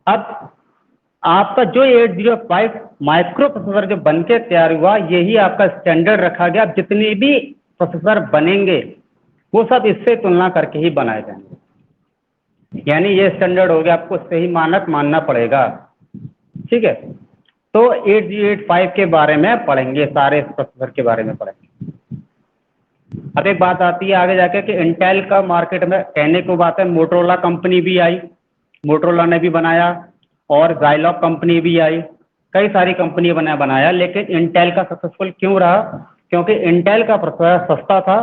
अब आपका जो 805 माइक्रो प्रोसेसर जो बन के तैयार हुआ, यही आपका स्टैंडर्ड रखा गया। जितने भी प्रोसेसर बनेंगे वो सब इससे तुलना करके ही बनाए जाएंगे, यानी ये स्टैंडर्ड हो गया, आपको इससे ही मानक मानना पड़ेगा। ठीक है, तो 8085 के बारे में पढ़ेंगे, सारे प्रोसेसर के बारे में पढ़ेंगे। अब एक बात आती है आगे जाके कि इंटेल का मार्केट में, कहने को बात है, मोटरोला कंपनी भी आई, मोटरोला ने भी बनाया, और ज़ाइलॉग कंपनी भी आई, कई सारी कंपनी बनाया, लेकिन इंटेल का सक्सेसफुल क्यों रहा? क्योंकि इंटेल का प्रोसेसर सस्ता था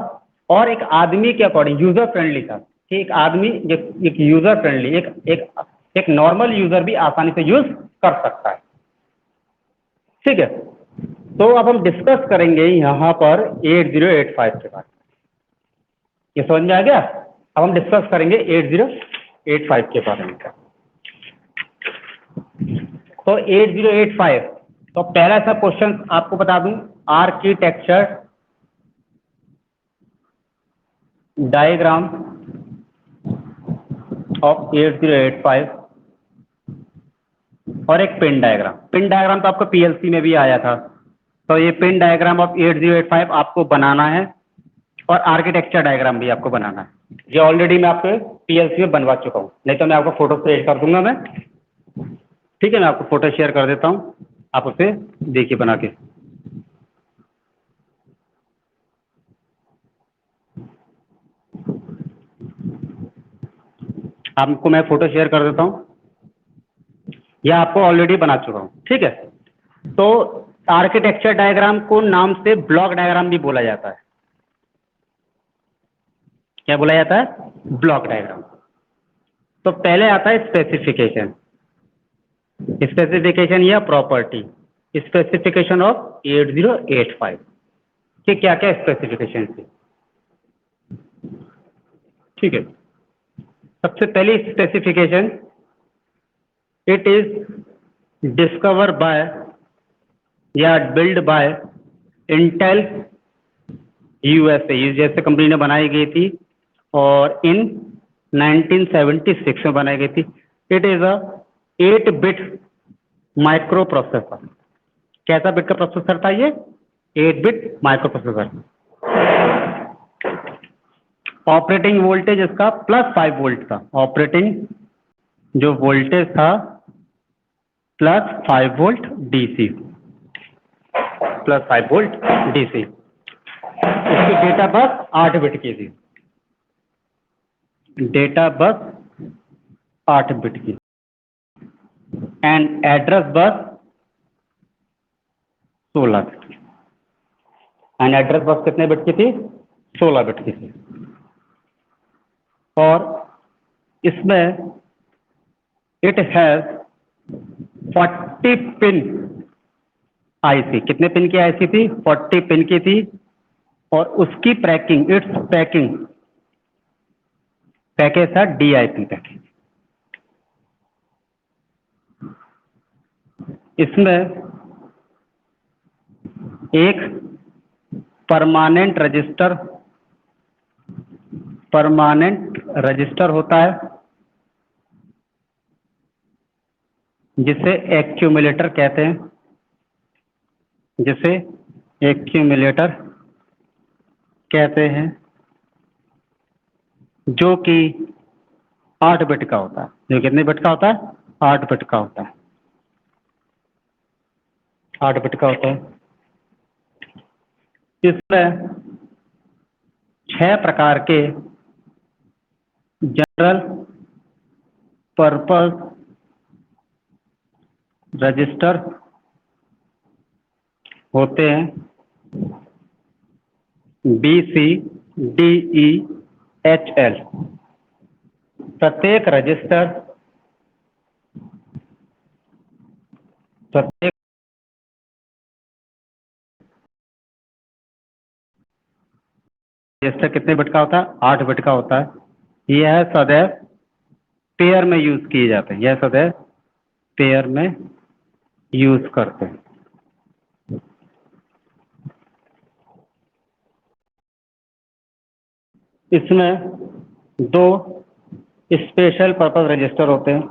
और एक आदमी के अकॉर्डिंग यूजर फ्रेंडली था, कि एक आदमी एक यूजर फ्रेंडली, एक नॉर्मल यूजर भी आसानी से यूज कर सकता है। ठीक है, तो अब हम डिस्कस करेंगे यहाँ पर 8085 के बारे में। ये समझ में आ गया? अब हम डिस्कस करेंगे 8085 के बारे में। तो 8085, तो पहला सा क्वेश्चन आपको बता दूं, आर्किटेक्चर डायग्राम ऑफ 8085 और एक पिन डायग्राम। पिन डायग्राम तो आपको पीएलसी में भी आया था, तो ये पिन डायग्राम ऑफ 8085 आपको बनाना है, और आर्किटेक्चर डायग्राम भी आपको बनाना है। ये ऑलरेडी मैं आपको पीएलसी में बनवा चुका हूँ, नहीं तो मैं आपको फोटो शेयर कर दूंगा मैं। ठीक है, मैं आपको फोटो शेयर कर देता हूँ, आप उसे देखिए बना के। आपको मैं फोटो शेयर कर देता हूँ, यह आपको ऑलरेडी बना चुका हूँ। ठीक है, तो आर्किटेक्चर डायग्राम को नाम से ब्लॉक डायग्राम भी बोला जाता है। क्या बोला जाता है? Block diagram. तो पहले आता है स्पेसिफिकेशन, स्पेसिफिकेशन या प्रॉपर्टी, स्पेसिफिकेशन ऑफ 8085 कि क्या क्या स्पेसिफिकेशन थी। ठीक है, सबसे पहली specification, it is discover by या build by Intel USA company ने बनाई गई थी, और इन 1976 में बनाई गई थी। It is a 8 bit micro processor. कैसा बिट का प्रोसेसर था ये? 8 bit micro processor. Operating voltage इसका +5 वोल्ट था। ऑपरेटिंग जो वोल्टेज था +5 वोल्ट डीसी, +5 वोल्ट डीसी। इसकी डेटा बस 8 बिट की थी, डेटा बस 8 बिट की, एंड एड्रेस बस 16 बिट की। एंड एड्रेस बस कितने बिट की थी? 16 बिट की थी। और इसमें इट हैज 40 पिन आईसी। कितने पिन की आईसी थी? 40 पिन की थी। और उसकी पैकिंग, इट्स पैकिंग पैकेज था डीआईपी पैकेज। इसमें एक परमानेंट रजिस्टर होता है, जिसे एक्यूमुलेटर कहते हैं, जिसे एक्यूमुलेटर कहते हैं, जो कि 8 बिट का होता है। जो कितने बिट का होता है? 8 बिट का होता है। 8 बिट का होता है। इसमें 6 प्रकार के जनरल पर्पस रजिस्टर होते हैं, BCDEHL। प्रत्येक रजिस्टर कितने बिट का होता है? 8 बिट का होता है। यह सदैव पेयर में यूज किए जाते हैं, यह सदैव पेयर में यूज करते हैं। इसमें 2 स्पेशल पर्पस रजिस्टर होते हैं,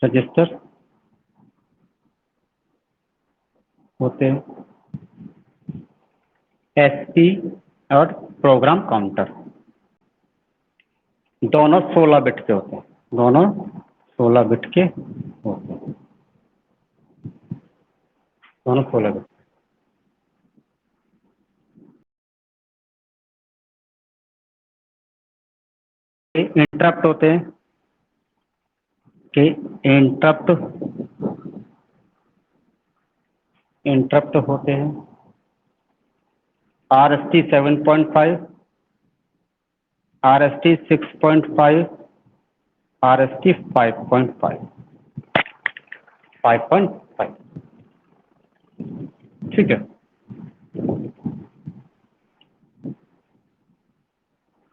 रजिस्टर होते हैं, एसपी और प्रोग्राम काउंटर दोनों 16 बिट के होते हैं, दोनों 16 बिट के होते हैं, दोनों 16 बिट। इंटरप्ट होते हैं कि इंटरप्ट होते हैं RST 7.5, RST 6.5, RST 5.5, 5.5, ठीक है।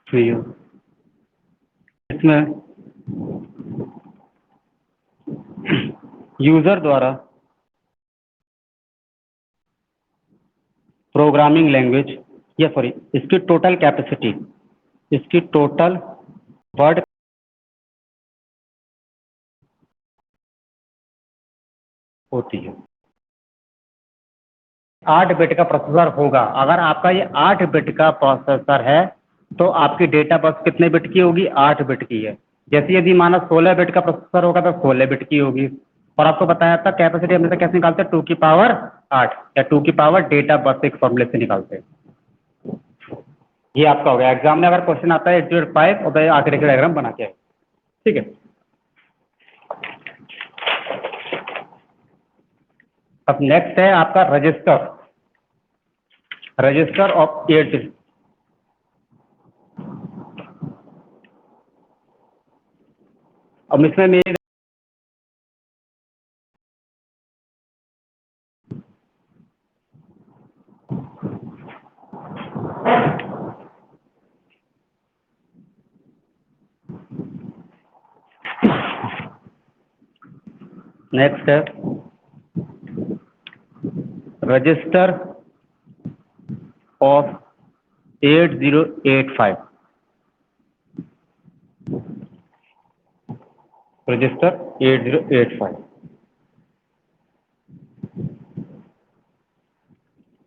फिर इसमें यूजर द्वारा प्रोग्रामिंग लैंग्वेज या सॉरी इसकी टोटल कैपेसिटी, इसकी टोटल वर्ड होती है 8 बिट का प्रोसेसर होगा। अगर आपका ये 8 बिट का प्रोसेसर है तो आपकी डेटा बस कितने बिट की होगी? 8 बिट की है। जैसे यदि माना 16 बिट का प्रोसेसर होगा तो 16 बिट की होगी। और आपको बताया था कैपेसिटी हमेशा कैसे निकालते हैं? 2 की पावर 8 या 2 की पावर डेटा बस एक फॉर्मूले से निकालते हैं। ये आपका हो गया। एग्जाम में अगर क्वेश्चन आता है 805 और आंकड़े का डायग्राम बना के आए, ठीक है। अब नेक्स्ट है आपका रजिस्टर, रजिस्टर ऑफ 8। अब इसमें मेरी नेक्स्ट है register of 8085, register 8085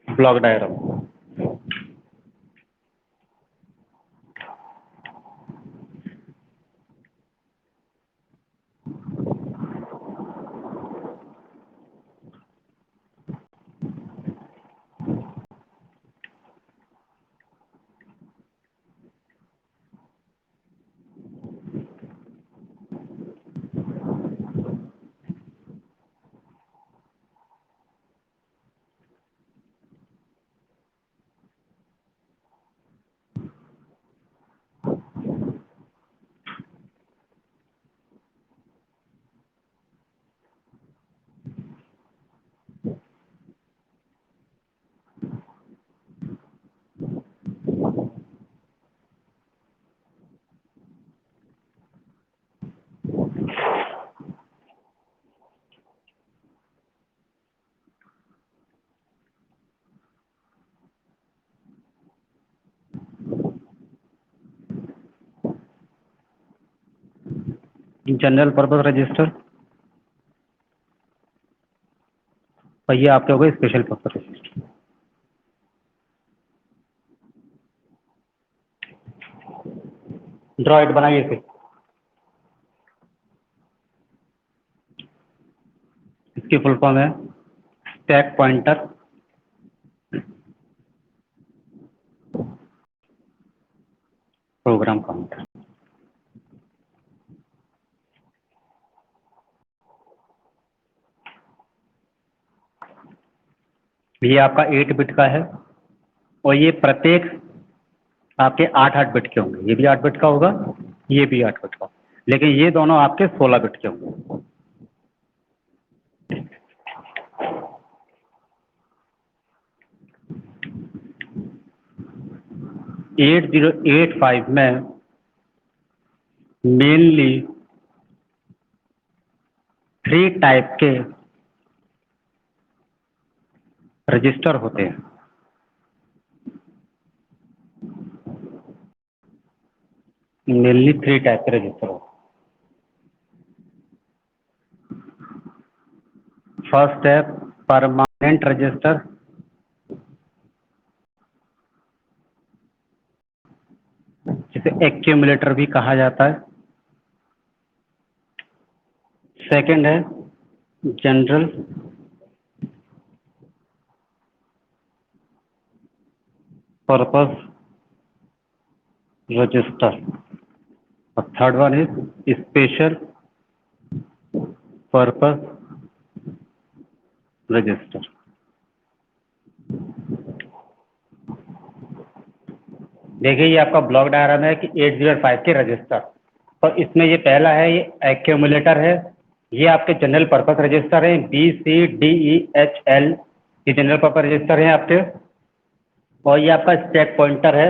block diagram. General purpose register और ये आपके हो गए स्पेशल पर्पस रजिस्टर। ड्रॉइड बनाइए इसे। इसकी फुल फॉर्म है स्टैक पॉइंटर प्रोग्राम काउंटर। ये आपका 8 बिट का है और ये प्रत्येक आपके 8-8 बिट के होंगे। ये भी 8 बिट का होगा, ये भी 8 बिट का, लेकिन ये दोनों आपके 16 बिट के होंगे। 8085 में मेनली 3 टाइप के रजिस्टर होते हैं। मेनली 3 टाइप के रजिस्टर होते हैं। फर्स्ट है परमानेंट रजिस्टर, जिसे एक्यूमुलेटर भी कहा जाता है। सेकंड है जनरल पर्पस रजिस्टर, और third one is special purpose register. देखिए ये आपका ब्लॉक डायग्राम है कि 8085 के रजिस्टर, और इसमें ये पहला है, ये एक्यूमुलेटर है, ये आपके जनरल पर्पस रजिस्टर हैं, BCDEHL, ये जनरल पर्पस रजिस्टर हैं आपके, और ये आपका स्टैक पॉइंटर है,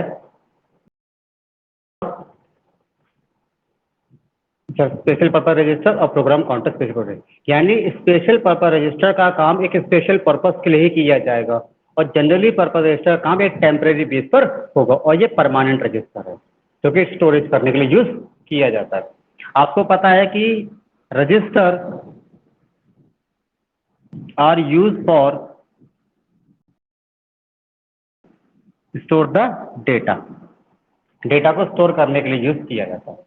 स्पेशल पर्पस रजिस्टर और प्रोग्राम काउंटर स्पेशल पर्पस। यानी स्पेशल पर्पस रजिस्टर का काम एक स्पेशल पर्पस के लिए ही किया जाएगा, और जनरली पर्पस रजिस्टर का काम एक टेम्परेरी बेस पर होगा, और ये परमानेंट रजिस्टर है जो कि स्टोरेज करने के लिए यूज किया जाता है। आपको पता है कि register are use for store the data, data को स्टोर करने के लिए यूज किया जाता है।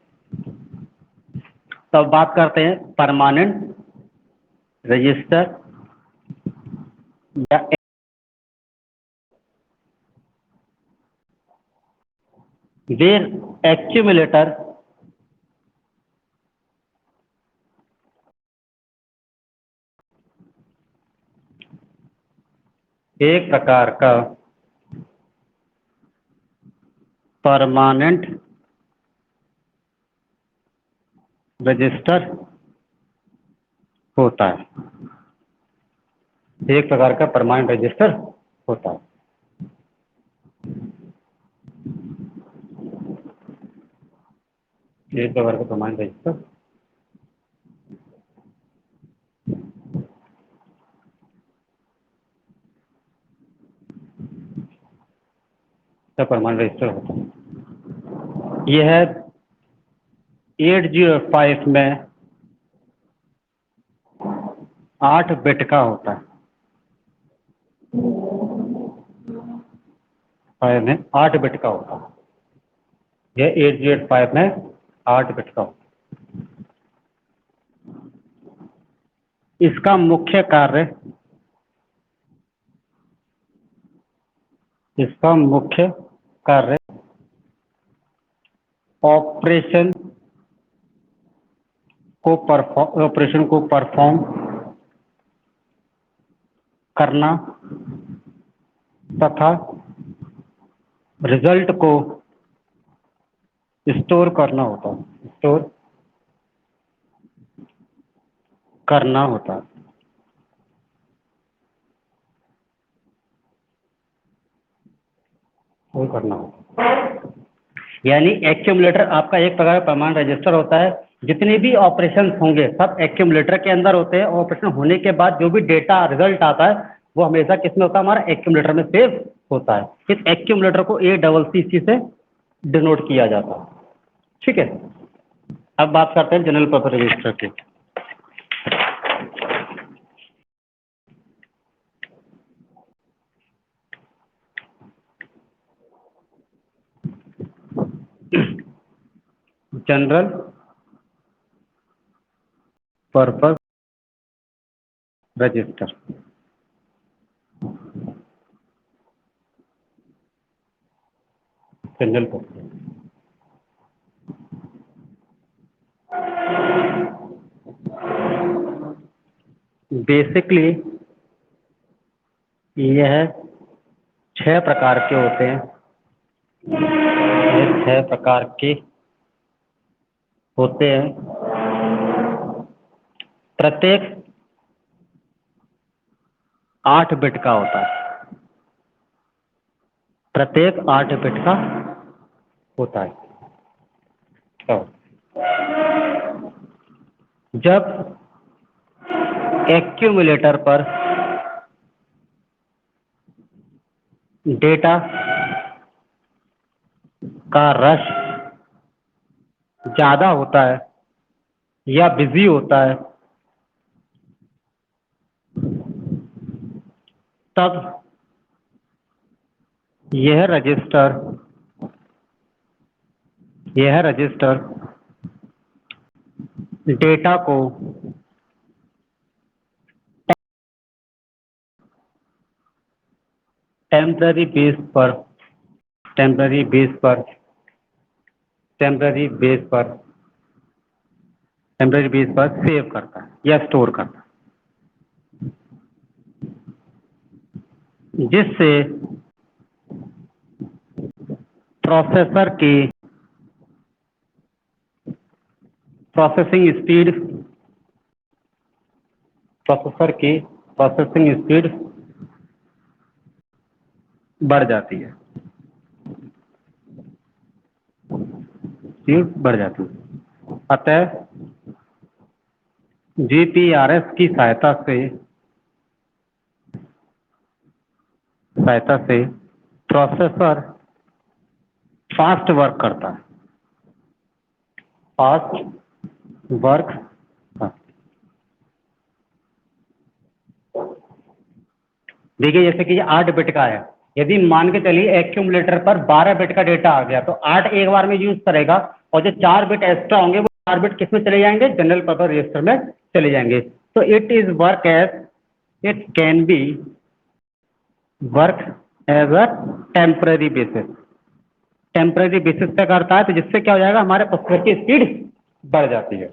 तो अब बात करते हैं परमानेंट रजिस्टर या वेर एक्यूमुलेटर एक प्रकार का परमानेंट रजिस्टर होता है, एक प्रकार का परमानेंट रजिस्टर होता है। एक प्रकार का परमानेंट रजिस्टर परमानेंट रजिस्टर होता है। यह है 8085 में 8 बिट का होता है, 5 में 8 बिट का होता है। यह 8085 में 8 बिट का होता है। इसका मुख्य कार्य, इसका मुख्य कार्य ऑपरेशन को परफॉर्म करना तथा रिजल्ट को स्टोर करना होता है, स्टोर करना होता है। वो करना होता है। यानी एक्यूमुलेटर आपका एक प्रकार का परमानेंट रजिस्टर होता है। जितने भी ऑपरेशन होंगे सब एक्यूमुलेटर के अंदर होते हैं। ऑपरेशन होने के बाद जो भी डेटा रिजल्ट आता है वो हमेशा किसमें होता है, हमारा एक्यूमुलेटर में सेव होता है। इस एक्यूमुलेटर को ACC से डिनोट किया जाता है। ठीक है, अब बात करते हैं जनरल पर्पस रजिस्टर की। General purpose register, general purpose basically यह 6 प्रकार के होते हैं। ये 6 प्रकार के होते हैं। प्रत्येक 8 बिट का होता है, प्रत्येक 8 बिट का होता है। तो जब एक्यूमुलेटर पर डेटा का रश ज़्यादा होता है या बिजी होता है तब यह रजिस्टर डेटा को टेम्पररी बेस पर सेव करता है या स्टोर करता है, जिससे प्रोसेसर की प्रोसेसिंग स्पीड बढ़ जाती है, अतः जीपीआरएस की सहायता से प्रोसेसर फास्ट वर्क करता है, देखिए जैसे कि ये 8 बिट का है, यदि मान के चलिए एक्यूमुलेटर पर 12 बिट का डेटा आ गया तो 8 एक बार में यूज करेगा, और जो 4 बिट एक्स्ट्रा होंगे वो 4 बिट किस में चले जाएंगे, जनरल पर्पस रजिस्टर में चले जाएंगे। तो it can be work as a temporary basis पे करता है, तो जिससे क्या हो जाएगा, हमारे प्रोसेसर की स्पीड बढ़ जाती है,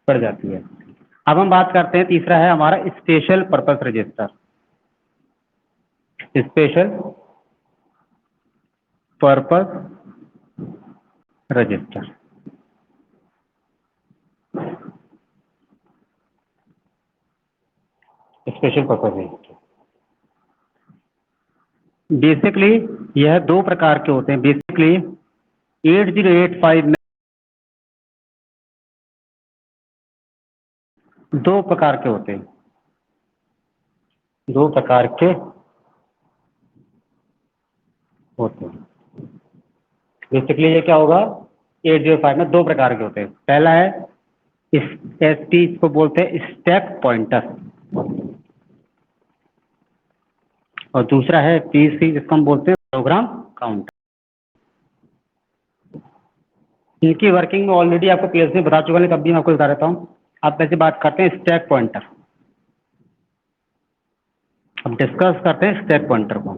बढ़ जाती है। अब हम बात करते हैं, तीसरा है हमारा special purpose register. Special purpose register basically यह 2 प्रकार के होते हैं। बेसिकली 8085 में 2 प्रकार के होते हैं, बेसिकली ये क्या होगा, 8085 में 2 प्रकार के होते हैं। पहला है एसटी, इसको बोलते हैं स्टैक पॉइंटर, और दूसरा है पीसी, जिसको हम बोलते हैं प्रोग्राम काउंटर। इनकी वर्किंग में ऑलरेडी आपको पीएस में बता चुका है, तब भी मैं आपको बता देता हूँ। आप वैसे बात करते हैं स्टैक पॉइंटर, अब डिस्कस करते हैं स्टैक पॉइंटर को।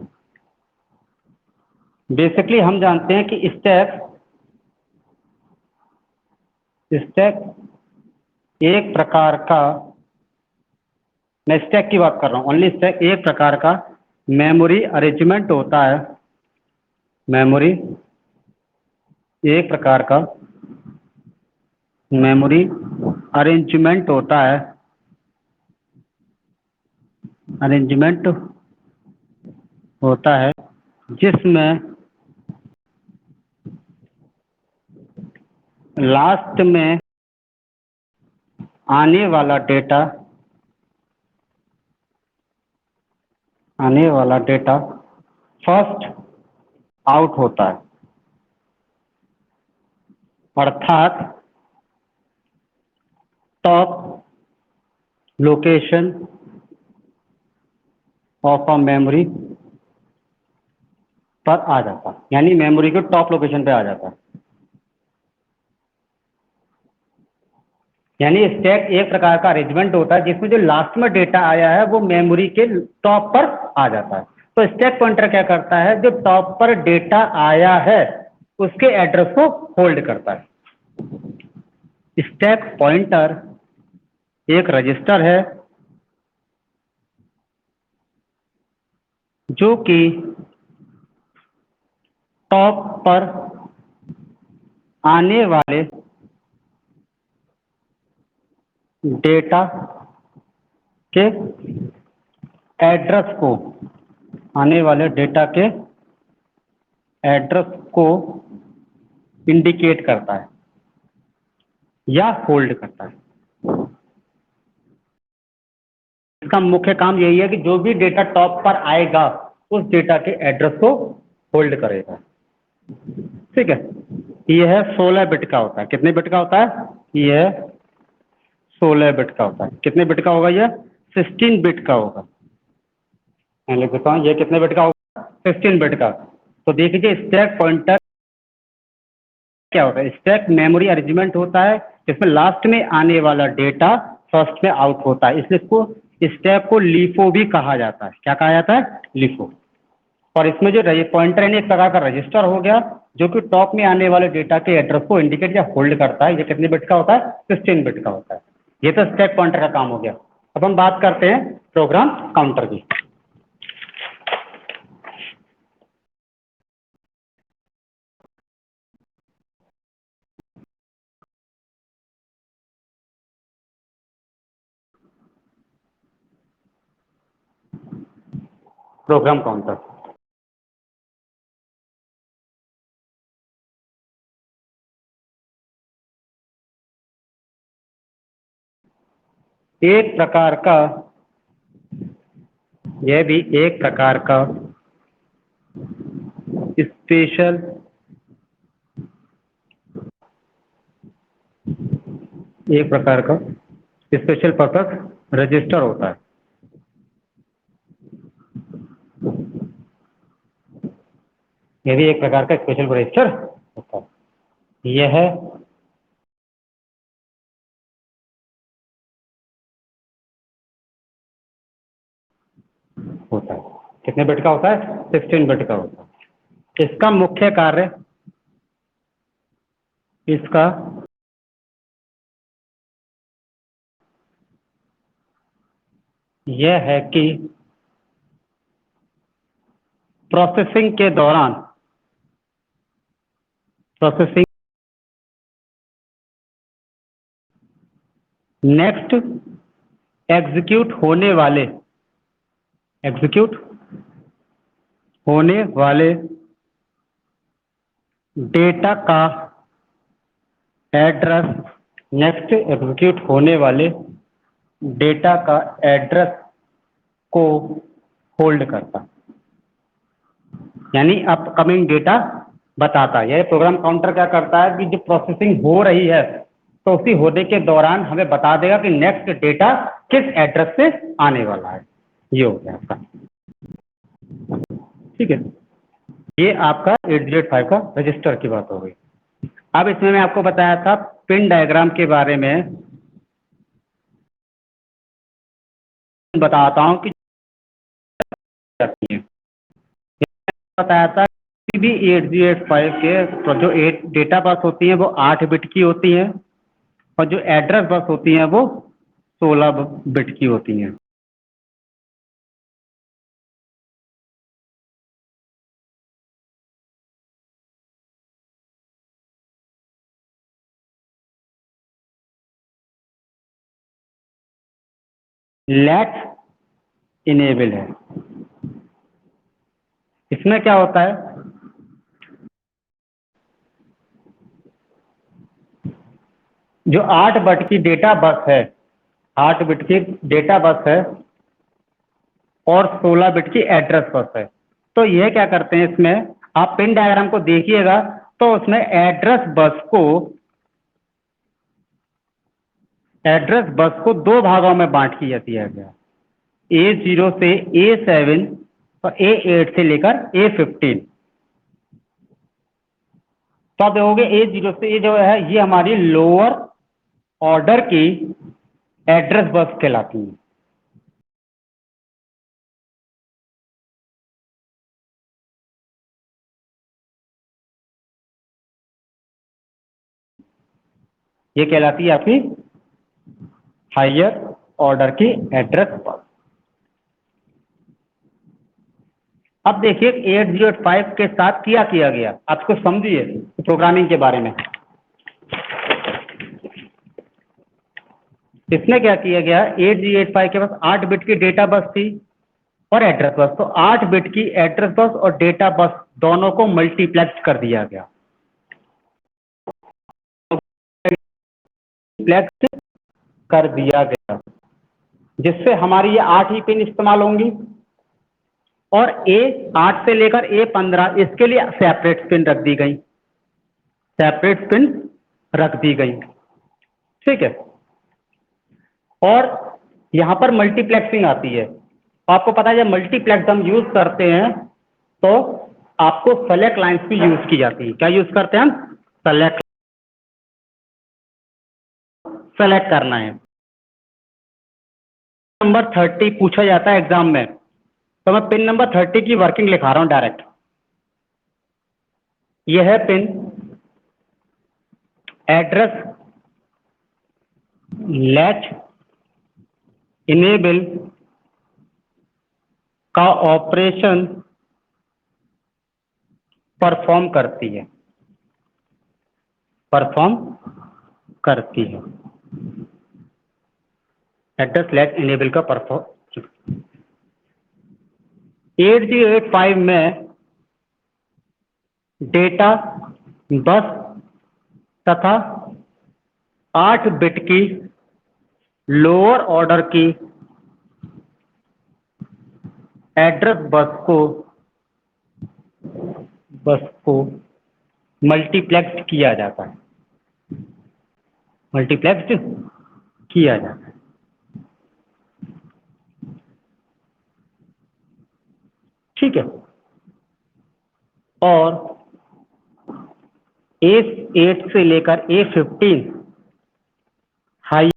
बेसिकली हम जानते हैं कि स्टैक एक प्रकार का, मैं स्टैक की बात कर रहा हूँ, ओनली स्टैक एक प्रकार का मेमोरी अरेंजमेंट होता है, अरेंजमेंट होता है जिसमें लास्ट में आने वाला डेटा फर्स्ट आउट होता है, अर्थात top location of a memory पर आ जाता है, यानी मेमोरी के टॉप लोकेशन पे आ जाता है। यानी स्टैक एक प्रकार का अरेंजमेंट होता है जिसमें जो लास्ट में डेटा आया है वो मेमोरी के टॉप पर आ जाता है। तो स्टैक पॉइंटर क्या करता है, जो टॉप पर डेटा आया है उसके एड्रेस को होल्ड करता है। स्टैक पॉइंटर एक रजिस्टर है जो कि टॉप पर आने वाले डेटा के एड्रेस को इंडिकेट करता है या होल्ड करता है। इसका मुख्य काम यही है कि जो भी डेटा टॉप पर आएगा उस डेटा के एड्रेस को होल्ड करेगा। ठीक है, यह है 16 बिट का होता है। कितने बिट का होता है? ये 16 बिट का होता है। कितने बिट का होगा? ये 16 बिट का होगा। मैं लिख देता हूँ, ये कितने बिट का होगा? 16 बिट का। तो देखिए स्टैक पॉइंटर क्या होता है? स्टैक मेमोरी अरेंजमेंट होता है जिसमें लास्ट में आने वाला डेटा फर्स्ट में आउट होता है, इसलिए इसको स्टैक को लीफो भी कहा जाता है। क्या कहा जाता है? लीफो। और इसमें जो पॉइंटर है एक प्रकार का रजिस्टर हो गया जो कि टॉप में आने वाले डेटा के एड्रेस को इंडिकेट या होल्ड करता है। ये कितने बिट का होता है? 16 बिट का होता है। ये तो स्टैक पॉइंटर का काम हो गया। अब हम बात करते हैं प्रोग्राम काउंटर की। प्रोग्राम काउंटर एक प्रकार का, यह भी एक प्रकार का स्पेशल स्पेशल पर्पस रजिस्टर होता है। यह भी एक प्रकार का स्पेशल रजिस्टर होता है। यह होता है कितने बिट का होता है? 16 बिट का होता है। इसका मुख्य कार्य, इसका यह है कि प्रोसेसिंग के दौरान नेक्स्ट एग्जीक्यूट होने वाले डेटा का एड्रेस, नेक्स्ट एग्जीक्यूट होने वाले डेटा का एड्रेस को होल्ड करता, यानी अपकमिंग डेटा बताता है। यह प्रोग्राम काउंटर क्या करता है कि जो प्रोसेसिंग हो रही है तो उसी होने के दौरान हमें बता देगा कि नेक्स्ट डेटा किस एड्रेस से आने वाला है। ये हो गया आपका, ठीक है। ये आपका 8085 का रजिस्टर की बात हो गई। अब इसमें मैं आपको बताया था पिन डायग्राम के बारे में, बताता हूँ कि बताया था कि भी 8085 के जो 8 डेटा बस होती हैं वो 8 बिट की होती हैं और जो एड्रेस बस होती हैं वो 16 बिट की होती हैं। लेट इनेबल है। इसमें क्या होता है? जो 8 बिट की डेटा बस है, 8 बिट की डेटा बस है और 16 बिट की एड्रेस बस है। तो ये क्या करते हैं, इसमें आप पिन डायग्राम को देखिएगा तो उसमें एड्रेस बस को दो भागों में बांट दिया गया, A0 से A7 और A8 से लेकर A15। तो आप देखोगे A0 से ये जो है ये हमारी लोअर ऑर्डर की एड्रेस बस कहलाती है। ये कहलाती है आपकी हायर ऑर्डर की एड्रेस बस। अब देखिए 8085 के साथ किया गया, आप कुछ समझिए प्रोग्रामिंग के बारे में। इसमें क्या किया गया, 8085 के पास 8 बिट की डेटा बस थी और एड्रेस बस। तो 8 बिट की एड्रेस बस और डेटा बस दोनों को मल्टीप्लेक्स कर दिया गया, जिससे हमारी ये 8 ही पिन इस्तेमाल होंगी और A8 से लेकर A15 इसके लिए सेपरेट पिन रख दी गई। ठीक है। और यहाँ पर मल्टीप्लेक्सिंग आती है। आपको पता है जब मल्टीप्लेक्स हम यूज करते हैं तो आपको सेलेक्ट लाइन्स भी यूज की जाती है। क्या यूज करते हैं हम? सेलेक्ट, सेलेक्ट करना है। नंबर 30 पूछा जाता है एग्जाम में, तो मैं पिन नंबर 30 की वर्किंग लिखा रहा हूं डायरेक्ट। यह है पिन एड्रेस लैच इनेबल का ऑपरेशन परफॉर्म करती है, परफॉर्म करती है। एड्रेस लैच इनेबल का परफॉर्म 8085 में डेटा बस तथा 8 बिट की लोअर ऑर्डर की एड्रेस बस को मल्टीप्लेक्स किया जाता है, मल्टीप्लेक्स किया जाता है। ठीक है। और A8 से लेकर A15 high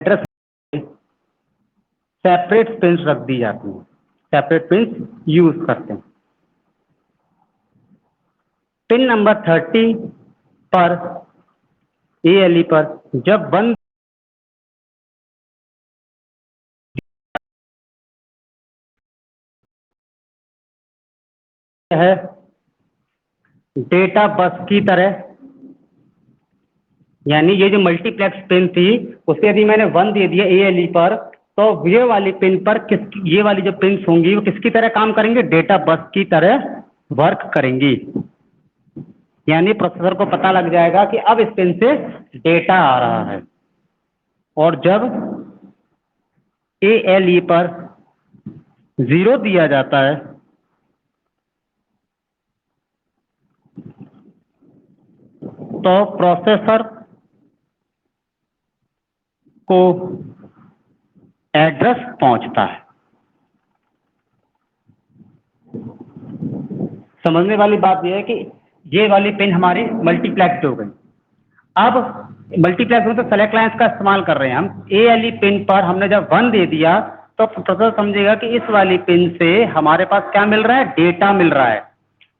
address separate pins रख दी जाती हैं, सेपरेट पिन्स यूज करते हैं। पिन नंबर 30 पर ALE पर जब 1 है डेटा बस की तरह, यानी ये जो मल्टीप्लेक्स पिन थी उसे यदि मैंने 1 दे दिया ALE पर, तो ये वाली पिन पर ये वाली जो पिन्स होंगी वो किसकी तरह काम करेंगी? डेटा बस की तरह वर्क करेंगी। यानी प्रोसेसर को पता लग जाएगा कि अब इस पिन से डेटा आ रहा है। और जब ALE पर 0 दिया जाता है तो प्रोसेसर को एड्रेस पहुंचता है। समझने वाली बात यह है कि ये वाली पिन हमारी मल्टीप्लेक्स हो गई। अब मल्टीप्लेक्स में तो सेलेक्ट लाइन्स का इस्तेमाल कर रहे हैं हम। ALE पिन पर हमने जब 1 दे दिया तो प्रोसेसर समझेगा कि इस वाली पिन से हमारे पास क्या मिल रहा है? डेटा मिल रहा है।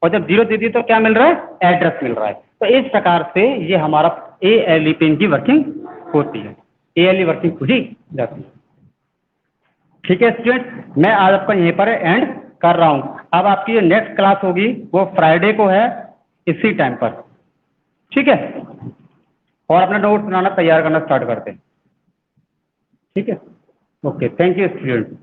और जब 0 दे दिया तो क्या मिल रहा है? एड्रेस मिल रहा है। तो इस प्रकार से ये हमारा ALE पिन की वर्किंग होती है। ALE वर्किंग पूरी जाती है। ठीक है स्टूडेंट, मैं आज आपका यहीं पर एंड कर रहा हूँ। अब आपकी जो नेक्स्ट क्लास होगी वो फ्राइडे को है इसी टाइम पर। ठीक है, और अपना नोट्स बनाना तैयार करना स्टार्ट करते हैं। ठीक है, ओके, थैंक यू स्टूडेंट।